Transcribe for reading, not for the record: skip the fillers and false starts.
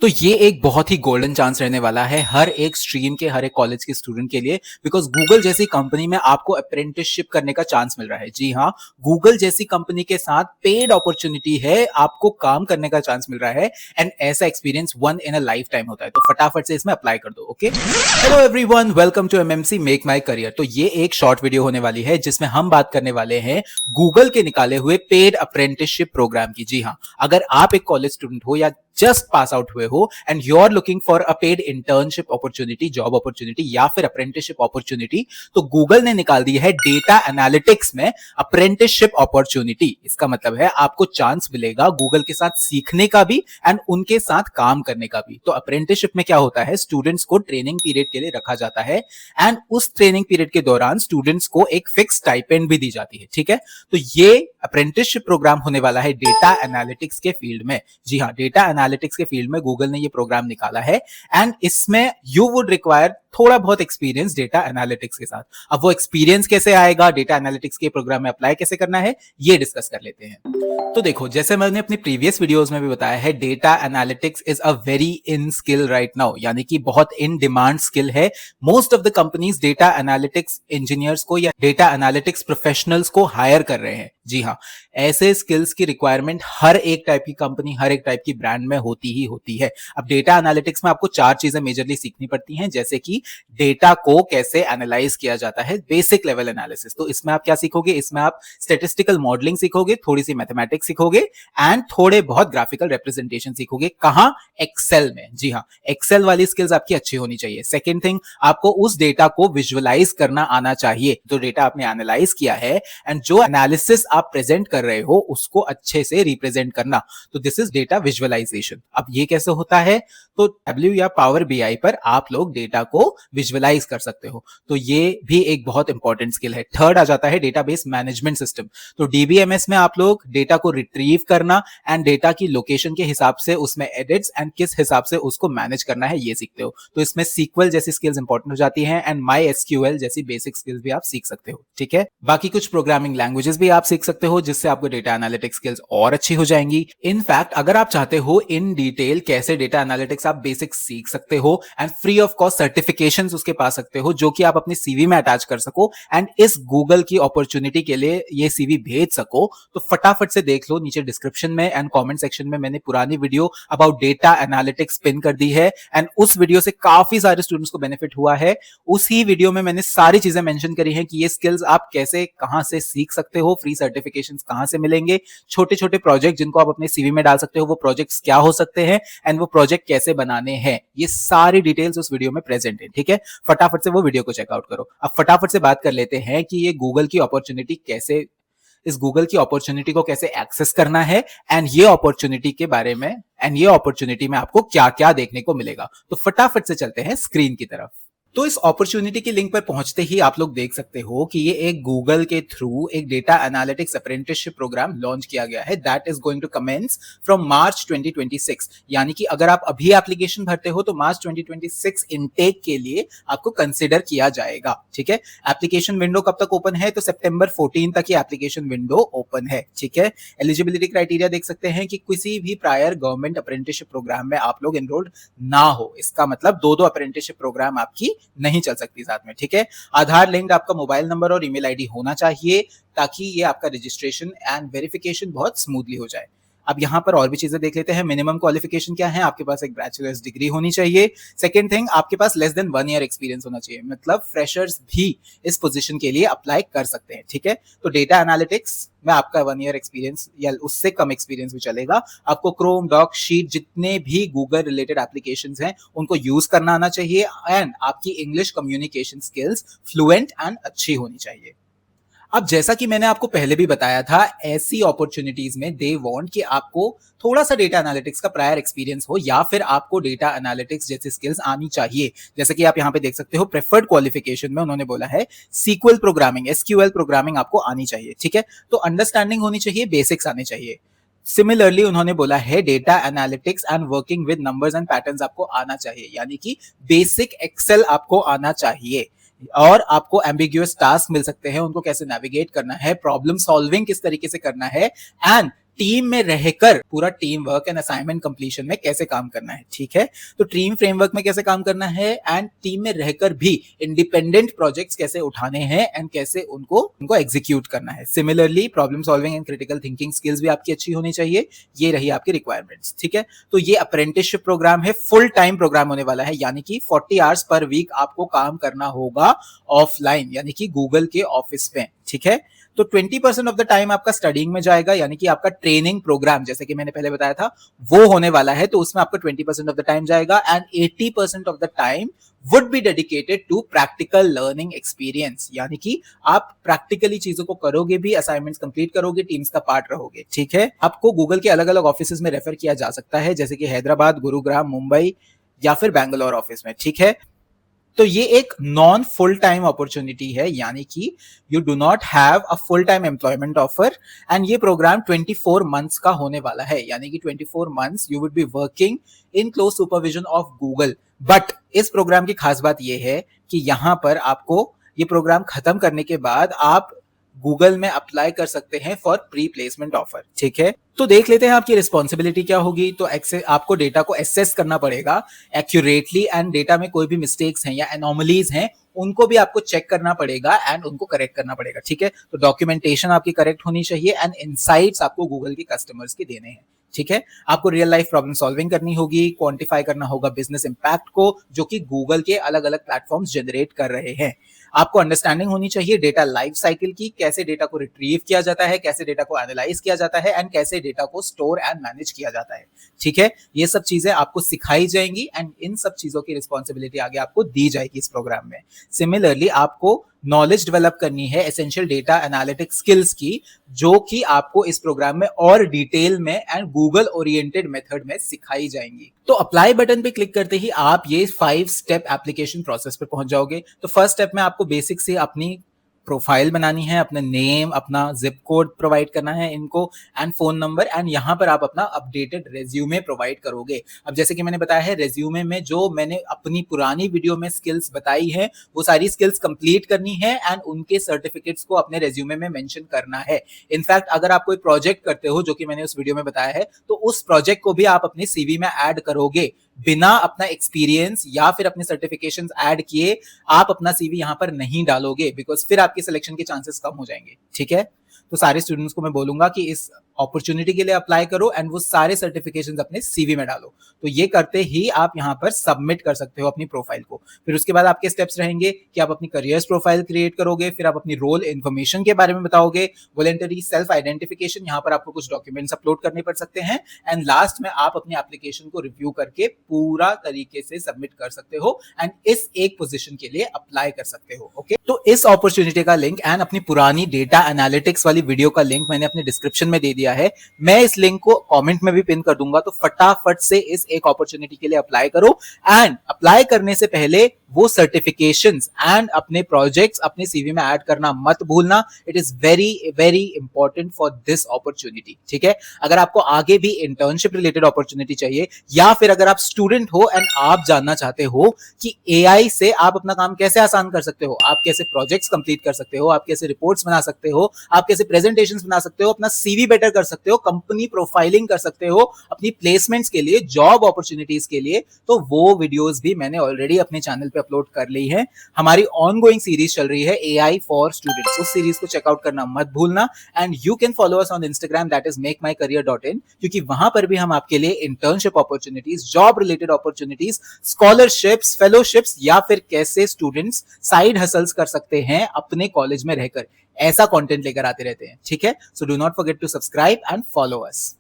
तो ये एक बहुत ही गोल्डन चांस रहने वाला है हर एक स्ट्रीम के, हर एक कॉलेज के स्टूडेंट के लिए, बिकॉज गूगल जैसी कंपनी में आपको अप्रेंटिसशिप करने का चांस मिल रहा है। जी हाँ, गूगल जैसी कंपनी के साथ पेड अपॉर्चुनिटी है, आपको काम करने का चांस मिल रहा है एंड ऐसा experience one in a life time होता है। तो फटाफट से इसमें अप्लाई कर दो। Okay, hello everyone, welcome to MMC make my career. तो ये एक शॉर्ट वीडियो होने वाली है जिसमें हम बात करने वाले हैं गूगल के निकाले हुए पेड अप्रेंटिसशिप प्रोग्राम की। जी हाँ, अगर आप एक कॉलेज स्टूडेंट हो या जस्ट पास आउट हुए हो and you are looking for a paid internship opportunity, job opportunity या फिर अप्रेंटिसशिप अपॉर्चुनिटी, तो गूगल ने निकाल दी है डेटा एनालिटिक्स में अप्रेंटिसशिप अपॉर्चुनिटी। इसका मतलब है आपको चांस मिलेगा गूगल के साथ सीखने का भी एंड उनके साथ काम करने का भी। तो अप्रेंटिसशिप में क्या होता है, स्टूडेंट्स को ट्रेनिंग पीरियड के लिए रखा जाता है एंड उस ट्रेनिंग पीरियड के दौरान स्टूडेंट्स को एक फिक्स स्टाइपेंड भी दी जाती है। ठीक है, तो ये अप्रेंटिसशिप प्रोग्राम होने वाला है डेटा एनालिटिक्स के फील्ड में। जी हाँ, डेटा एनालिटिक्स के फील्ड में गूगल ने ये प्रोग्राम निकाला है एंड इसमें यू वुड रिक्वायर थोड़ा बहुत एक्सपीरियंस डेटा एनालिटिक्स के साथ। अब वो एक्सपीरियंस कैसे आएगा, डेटा एनालिटिक्स के प्रोग्राम में अप्लाई कैसे करना है, ये डिस्कस कर लेते हैं। तो देखो, जैसे मैंने अपनी प्रीवियस वीडियोस में भी बताया है, data analytics is a very in skill right now, यानी कि बहुत इन डिमांड स्किल है। Most of the companies data analytics engineers को या डेटा एनालिटिक्स प्रोफेशनल्स को हायर कर रहे हैं। जी हाँ, ऐसे स्किल्स की रिक्वायरमेंट हर एक टाइप की कंपनी, हर एक टाइप की ब्रांड में होती ही होती है। अब डेटा एनालिटिक्स में आपको चार चीजें मेजरली सीखनी पड़ती हैं, जैसे कि डेटा को कैसे एनालाइज किया जाता है, बेसिक लेवल एनालिसिस। तो इसमें आप क्या सीखोगे, इसमें आप स्टैटिस्टिकल मॉडलिंग सीखोगे, थोड़ी सी मैथमेटिक्स सीखोगे एंड थोड़े बहुत ग्राफिकल रिप्रेजेंटेशन सीखोगे। कहां? एक्सेल में। जी हाँ, एक्सेल वाली स्किल्स आपकी अच्छी होनी चाहिए। सेकेंड थिंग, आपको उस डेटा को विजुअलाइज करना आना चाहिए। जो डेटा आपने एनालाइज किया है एंड जो एनालिसिस आप प्रेजेंट कर रहे हो उसको अच्छे से रिप्रेजेंट करना, तो दिस इज डेटा विजुअलाइजेशन। अब ये कैसे होता है, तो डब्ल्यू या पावर बीआई पर आप लोग डेटा को विजुअलाइज कर सकते हो, तो ये भी एक बहुत इंपॉर्टेंट स्किल है। थर्ड आ जाता है डेटाबेस मैनेजमेंट सिस्टम। तो डीबीएमएस में आप लोग डेटा को रिट्रीव करना एंड डेटा की लोकेशन के हिसाब से उसमें एडिट्स एंड किस हिसाब से उसको मैनेज करना है, ये सीखते हो। तो इसमें सीक्वल जैसी स्किल्स इंपॉर्टेंट हो जाती हैं एंड माई एसक्यूएल जैसी बेसिक स्किल्स भी आप सीख सकते हो। ठीक है, बाकी कुछ प्रोग्रामिंग लैंग्वेजेस भी आप सीख सकते हो जिससे आपको डेटा एनालिटिक्स स्किल्स और अच्छी हो जाएंगी। इनफैक्ट अगर आप चाहते हो इन डिटेल कैसे डेटा एनालिटिक्स आप बेसिक सीख सकते हो and free of cost certifications उसके पा सकते हो जो कि आप अपनी सीवी में अटैच कर सको एंड इस गूगल की अपॉर्चुनिटी के लिए ये सीवी भेज सको, तो फटाफट से देख लो नीचे डिस्क्रिप्शन में एंड कमेंट सेक्शन में मैंने पुरानी video about data analytics pin कर दी है एंड उस वीडियो से काफी सारे स्टूडेंट्स को बेनिफिट हुआ है। उसी वीडियो में मैंने सारी चीजें मेंशन करी हैं कि ये स्किल्स आप कैसे कहां से सीख सकते हो, फ्री सर्टिफिकेशंस कहां से मिलेंगे, छोटे छोटे प्रोजेक्ट जिनको आप अपने सीवी में डाल सकते हो वो प्रोजेक्ट्स क्या हो सकते हैं एंड वो प्रोजेक्ट कैसे बनाने हैं, ये सारी डिटेल्स उस वीडियो में प्रेजेंट है। ठीक है, फटाफट से वो वीडियो को चेकआउट करो। अब फटाफट से बात कर लेते हैं कि ये गूगल की अपॉर्चुनिटी कैसे, इस गूगल की अपॉर्चुनिटी को कैसे एक्सेस करना है एंड ये अपॉर्चुनिटी के बारे में एंड ये अपॉर्चुनिटी में आपको क्या क्या देखने को मिलेगा। तो फटाफट से चलते हैं स्क्रीन की तरफ। तो इस अपॉर्चुनिटी के लिंक पर पहुंचते ही आप लोग देख सकते हो कि ये एक गूगल के थ्रू एक data analytics apprenticeship program launch किया गया है that is going to commence from March 2026। यानी कि अगर आप अभी एप्लीकेशन भरते हो तो मार्च 2026 इनटेक के लिए आपको कंसिडर किया जाएगा। ठीक है, एप्लीकेशन विंडो कब तक ओपन है, तो सितंबर 14 तक ये एप्लीकेशन विंडो ओपन है। ठीक है, एलिजिबिलिटी क्राइटेरिया देख सकते हैं कि किसी भी प्रायर गवर्नमेंट अप्रेंटिसशिप प्रोग्राम में आप लोग एनरोल्ड ना हो। इसका मतलब दो अप्रेंटिसशिप प्रोग्राम आपकी नहीं चल सकती साथ में। ठीक है, आधार लिंक्ड आपका मोबाइल नंबर और ईमेल आईडी होना चाहिए ताकि ये आपका रजिस्ट्रेशन एंड वेरिफिकेशन बहुत स्मूथली हो जाए। अब यहां पर और भी चीजें देख लेते हैं। मिनिमम क्वालिफिकेशन क्या है, आपके पास एक बैचलर्स डिग्री होनी चाहिए। सेकंड थिंग, आपके पास लेस देन 1 ईयर एक्सपीरियंस होना चाहिए, मतलब फ्रेशर्स भी इस पोजीशन के लिए अप्लाई कर सकते हैं। ठीक है, तो डेटा एनालिटिक्स में आपका 1 ईयर एक्सपीरियंस या उससे कम एक्सपीरियंस भी चलेगा। आपको क्रोम, डॉक, शीट जितने भी गूगल रिलेटेड एप्लीकेशंस हैं उनको यूज करना आना चाहिए एंड आपकी English communication skills fluent and अच्छी होनी चाहिए। अब जैसा कि मैंने आपको पहले भी बताया था, ऐसी अपॉर्चुनिटीज में दे वांट कि आपको थोड़ा सा डेटा एनालिटिक्स का प्रायर एक्सपीरियंस हो या फिर आपको डेटा एनालिटिक्स जैसी स्किल्स आनी चाहिए। जैसे कि आप यहां पे देख सकते हो, प्रेफर्ड क्वालिफिकेशन में उन्होंने बोला है सीक्वल प्रोग्रामिंग, एसक्यूएल प्रोग्रामिंग आपको आनी चाहिए। ठीक है, तो अंडरस्टैंडिंग होनी चाहिए, बेसिक्स आने चाहिए। सिमिलरली उन्होंने बोला है data analytics and working with numbers and patterns आपको आना चाहिए, यानी कि बेसिक एक्सेल आपको आना चाहिए और आपको एम्बिग्यूअस टास्क मिल सकते हैं, उनको कैसे नेविगेट करना है, प्रॉब्लम सॉल्विंग किस तरीके से करना है एंड टीम में रहकर पूरा team work and assignment completion में कैसे काम करना है, ठीक है। तो टीम फ्रेमवर्क में कैसे काम करना है एंड टीम में रहकर भी इंडिपेंडेंट प्रोजेक्ट्स कैसे उठाने हैं एंड कैसे उनको एग्जीक्यूट करना है। Similarly problem solving and critical thinking skills भी आपकी अच्छी होनी चाहिए। ये रही आपकी रिक्वायरमेंट्स, ठीक है। तो ये अप्रेंटिसशिप प्रोग्राम है, फुल टाइम प्रोग्राम होने वाला है, यानी कि 40 आवर्स पर वीक आपको काम करना होगा ऑफलाइन, यानी कि गूगल के ऑफिस में, ठीक है। तो 20% ऑफ द टाइम आपका स्टडीइंग में जाएगा, यानी कि आपका ट्रेनिंग प्रोग्राम जैसे कि मैंने पहले बताया था वो होने वाला है, तो उसमें आपका 20% ऑफ द टाइम जाएगा and 80% of the time would be dedicated to practical learning experience, यानी कि आप प्रैक्टिकली चीजों को करोगे भी, असाइनमेंट्स कंप्लीट करोगे, टीम्स का पार्ट रहोगे, ठीक है। आपको गूगल के अलग अलग ऑफिस में रेफर किया जा सकता है, जैसे कि हैदराबाद, गुरुग्राम, मुंबई या फिर बैंगलोर ऑफिस में, ठीक है। तो ये एक नॉन फुल टाइम अपॉर्चुनिटी है, यानी कि you do not have a full time employment offer and ये प्रोग्राम 24 मंथ्स का होने वाला है, यानी कि 24 months you would be working in close supervision of Google. But इस प्रोग्राम की खास बात यह है कि यहां पर आपको ये प्रोग्राम खत्म करने के बाद आप गूगल में अप्लाई कर सकते हैं फॉर प्री प्लेसमेंट ऑफर, ठीक है। तो देख लेते हैं आपकी रिस्पॉन्सिबिलिटी क्या होगी। तो आपको डेटा को एसेस करना पड़ेगा एक्यूरेटली एंड डेटा में कोई भी मिस्टेक्स हैं या एनोमलीज हैं उनको भी आपको चेक करना पड़ेगा एंड उनको करेक्ट करना पड़ेगा, ठीक है। तो डॉक्यूमेंटेशन आपकी करेक्ट होनी चाहिए एंड इनसाइट्स आपको गूगल के कस्टमर्स के देने हैं, ठीक है। आपको रियल लाइफ प्रॉब्लम सॉल्विंग करनी होगी, क्वांटिफाई करना होगा बिजनेस इंपैक्ट को जो कि गूगल के अलग अलग प्लेटफॉर्म्स जनरेट कर रहे हैं। आपको अंडरस्टैंडिंग होनी चाहिए डेटा लाइफ साइकिल की, कैसे डेटा को रिट्रीव किया जाता है, कैसे डेटा को एनालाइज किया जाता है एंड कैसे डेटा को स्टोर एंड मैनेज किया जाता है, ठीक है। ये सब चीजें आपको सिखाई जाएंगी एंड इन सब चीजों की रिस्पॉन्सिबिलिटी आगे आपको दी जाएगी इस प्रोग्राम में। सिमिलरली आपको नॉलेज डेवलप करनी है एसेंशियल डेटा एनालिटिक्स स्किल्स की, जो कि आपको इस प्रोग्राम में और डिटेल में एंड गूगल ओरिएंटेड मेथड में सिखाई जाएंगी। तो अप्लाई बटन पे क्लिक करते ही आप ये 5 स्टेप एप्लीकेशन प्रोसेस पे पहुंच जाओगे। तो फर्स्ट स्टेप में आपको बेसिक से अपनी प्रोफाइल बनानी है, अपना नेम, अपना जिप कोड प्रोवाइड करना है इनको एंड फोन नंबर एंड यहाँ पर आप अपना अपडेटेड रेज्यूमे प्रोवाइड करोगे। अब जैसे कि मैंने बताया है रेज्यूमे में जो मैंने अपनी पुरानी वीडियो में स्किल्स बताई है वो सारी स्किल्स कंप्लीट करनी है एंड उनके सर्टिफिकेट्स को अपने रेज्यूमे में मेंशन करना है। इनफैक्ट अगर आप कोई प्रोजेक्ट करते हो जो कि मैंने उस वीडियो में बताया है तो उस प्रोजेक्ट को भी आप अपने सीवी में ऐड करोगे। बिना अपना एक्सपीरियंस या फिर अपने सर्टिफिकेशंस ऐड किए आप अपना सीवी यहां पर नहीं डालोगे, बिकॉज फिर आपके सिलेक्शन के चांसेस कम हो जाएंगे, ठीक है। तो सारे स्टूडेंट्स को मैं बोलूंगा कि इस अपॉर्चुनिटी के लिए अप्लाई करो एंड वो सारे सर्टिफिकेशंस अपने सीवी में डालो। तो ये करते ही आप यहाँ पर सबमिट कर सकते हो अपनी प्रोफाइल को। फिर उसके बाद आपके स्टेप्स रहेंगे कि आप अपनी करियर्स प्रोफाइल क्रिएट करोगे, फिर आप अपनी रोल इन्फॉर्मेशन के बारे में बताओगे, वॉलंटरी सेल्फ आइडेंटिफिकेशन, यहाँ पर आपको कुछ डॉक्यूमेंट्स अपलोड करने पड़ सकते हैं एंड लास्ट में आप अपनी एप्लीकेशन को रिव्यू करके पूरा तरीके से सबमिट कर सकते हो एंड इस एक पोजीशन के लिए अप्लाई कर सकते हो, ओके। तो इस अपॉर्चुनिटी का लिंक एंड अपनी पुरानी डेटा एनालिटिक्स वाली वीडियो का लिंक मैंने अपने डिस्क्रिप्शन में दे दिया है। मैं इस लिंक को कमेंट में भी पिन कर दूंगा। तो फटाफट से इस एक अपॉर्चुनिटी के लिए अप्लाई करो एंड अप्लाई करने से पहले वो सर्टिफिकेशंस एंड अपने प्रोजेक्ट्स अपने सीवी में ऐड करना मत भूलना। It is very very important for this opportunity, ठीक है। अगर आपको आगे भी इंटर्नशिप रिलेटेड अपॉर्चुनिटी चाहिए या फिर अगर आप स्टूडेंट हो एंड आप जानना चाहते हो कि एआई से आप अपना काम कैसे आसान कर सकते हो, आप कैसे प्रोजेक्ट्स कंप्लीट कर सकते हो, आप कैसे रिपोर्ट्स बना सकते हो, आप कैसे प्रेजेंटेशंस बना सकते हो, अपना सीवी बेटर कर सकते हो, कंपनी प्रोफाइलिंग कर सकते हो अपनी प्लेसमेंट्स के लिए, जॉब अपॉर्चुनिटीज के लिए, तो वो वीडियोस भी मैंने ऑलरेडी अपने चैनल पे अपलोड कर ली है। हमारी ऑनगोइंग सीरीज चल रही है एआई फॉर स्टूडेंट्स, उस सीरीज को चेकआउट करना मत भूलना and you can follow us on Instagram that is makeMyCareer.in, क्योंकि वहां पर भी हम आपके लिए internship opportunities, job related opportunities, scholarships, fellowships या फिर कैसे स्टूडेंट्स साइड हसल्स कर सकते हैं अपने कॉलेज में रहकर, ऐसा कंटेंट लेकर आते रहते हैं, ठीक है। So do not forget to subscribe and follow us.